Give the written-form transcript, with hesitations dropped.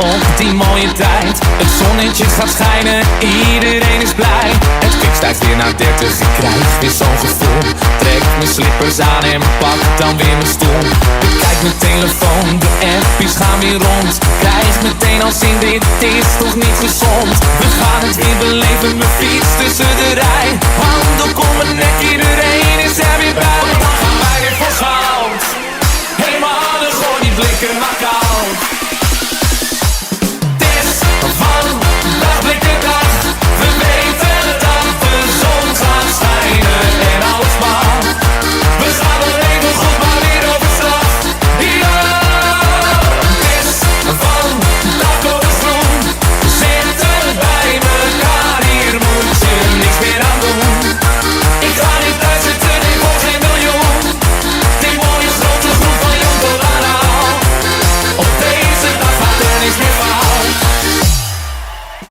op die mooie tijd. Het zonnetje gaat schijnen, iedereen is blij. Het kwik stijgt weer naar 30, ik krijg weer zo'n gevoel. Trek mijn slippers aan en pak dan weer mijn stoel. Bekijk mijn telefoon, de appjes gaan weer rond. Krijg meteen al zin, dit is toch niet gezond. We gaan het weer beleven, mijn fiets tussen de rij. Handen om mijn nek, iedereen is er weer bij. Dan gaan wij weer voor goud. Hey mannen, gooi die blikken maar koud.